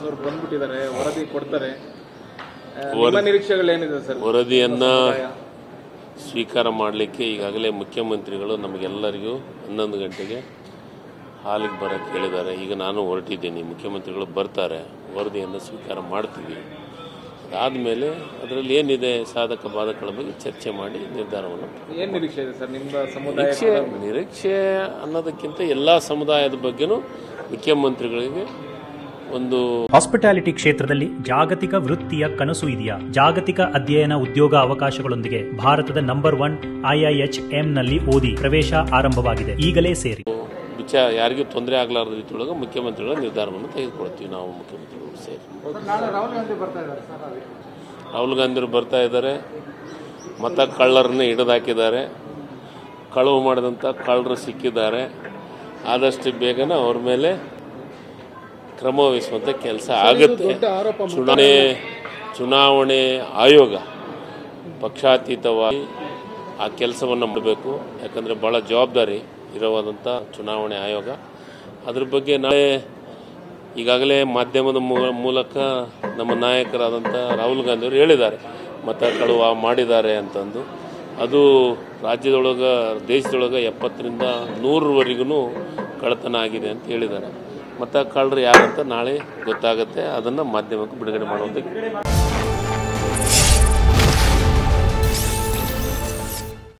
ಅವರು ಬಂದ್ಬಿಟ್ಟಿದ್ದಾರೆ, ವರದಿ ಕೊಡ್ತಾರೆ. ನಿಮ್ಮ ನಿರೀಕ್ಷೆಗಳೇನಿದೆ ಸರ್? ವರದಿಯನ್ನ ಸ್ವೀಕಾರ ಮಾಡಲಿಕ್ಕೆ ಈಗಾಗಲೇ ಮುಖ್ಯಮಂತ್ರಿಗಳು ನಮಗೆಲ್ಲರಿಗೂ 11 ಗಂಟೆಗೆ ಹಾಲಿಗೆ ಬರೋಕ್ಕೆ ಹೇಳಿದ್ದಾರೆ. ಈಗ ನಾನು ಹೊರಟಿದ್ದೀನಿ, ಮುಖ್ಯಮಂತ್ರಿಗಳು ಬರ್ತಾರೆ, ವರದಿಯನ್ನು ಸ್ವೀಕಾರ ಮಾಡ್ತೀವಿ. ಅದಾದಮೇಲೆ ಅದರಲ್ಲಿ ಏನಿದೆ ಸಾಧಕ ಬಾಧಕಗಳ ಬಗ್ಗೆ ಚರ್ಚೆ ಮಾಡಿ ನಿರ್ಧಾರವನ್ನು. ಏನು ನಿರೀಕ್ಷೆ ಇದೆ ಸರ್ ನಿಮ್ಮ ಸಮುದಾಯ? ನಿರೀಕ್ಷೆ ಅನ್ನೋದಕ್ಕಿಂತ ಎಲ್ಲ ಸಮುದಾಯದ ಬಗ್ಗೆನೂ ಮುಖ್ಯಮಂತ್ರಿಗಳಿಗೆ ಒಂದು. ಹಾಸ್ಪಿಟಾಲಿಟಿ ಕ್ಷೇತ್ರದಲ್ಲಿ ಜಾಗತಿಕ ವೃತ್ತಿಯ ಕನಸು ಇದೆಯಾ? ಜಾಗತಿಕ ಅಧ್ಯಯನ ಉದ್ಯೋಗ ಅವಕಾಶಗಳೊಂದಿಗೆ ಭಾರತದ ನಂಬರ್ 1 IIHM ನಲ್ಲಿ ಓದಿ. ಪ್ರವೇಶ ಆರಂಭವಾಗಿದೆ, ಈಗಲೇ ಸೇರಿ. ಯಾರಿಗೂ ತೊಂದರೆ ಆಗಲಾರದ ರೀತಿಯೊಳಗೆ ಮುಖ್ಯಮಂತ್ರಿಗಳ ನಿರ್ಧಾರವನ್ನು ತೆಗೆದುಕೊಳ್ತೀವಿ ನಾವು ಮುಖ್ಯಮಂತ್ರಿಗಳು ಸೇರಿ. ರಾಹುಲ್ ಗಾಂಧಿ ಬರ್ತಾ ಇದ್ದಾರೆ, ಮತ ಕಳ್ಳರನ್ನ ಹಿಡಿದಾಕಿದ್ದಾರೆ, ಕಳವು ಮಾಡಿದಂಥ ಕಳ್ಳರು ಸಿಕ್ಕಿದ್ದಾರೆ. ಆದಷ್ಟು ಬೇಗನೆ ಅವ್ರ ಮೇಲೆ ಕ್ರಮ ವಹಿಸುವಂಥ ಕೆಲಸ ಆಗುತ್ತೆ. ಚುನಾವಣೆ ಆಯೋಗ ಪಕ್ಷಾತೀತವಾಗಿ ಆ ಕೆಲಸವನ್ನು ಮಾಡಬೇಕು. ಯಾಕಂದರೆ ಭಾಳ ಜವಾಬ್ದಾರಿ ಇರುವಂಥ ಚುನಾವಣೆ ಆಯೋಗ. ಅದ್ರ ಬಗ್ಗೆ ನಾಳೆ ಈಗಾಗಲೇ ಮಾಧ್ಯಮದ ಮೂಲಕ ನಮ್ಮ ನಾಯಕರಾದಂಥ ರಾಹುಲ್ ಗಾಂಧಿ ಅವರು ಹೇಳಿದ್ದಾರೆ, ಮತ ಕಳುವು ಮಾಡಿದ್ದಾರೆ ಅಂತಂದು. ಅದು ರಾಜ್ಯದೊಳಗೆ ದೇಶದೊಳಗೆ 70ರಿಂದ 100ರವರೆಗೂ ಕಳ್ಳತನ ಆಗಿದೆ ಅಂತ ಹೇಳಿದ್ದಾರೆ. ಮತ ಕಳ್ಳರು ಯಾರಂತ ನಾಳೆ ಗೊತ್ತಾಗುತ್ತೆ, ಅದನ್ನು ಮಾಧ್ಯಮಕ್ಕೆ ಬಿಡುಗಡೆ ಮಾಡುವಂಥ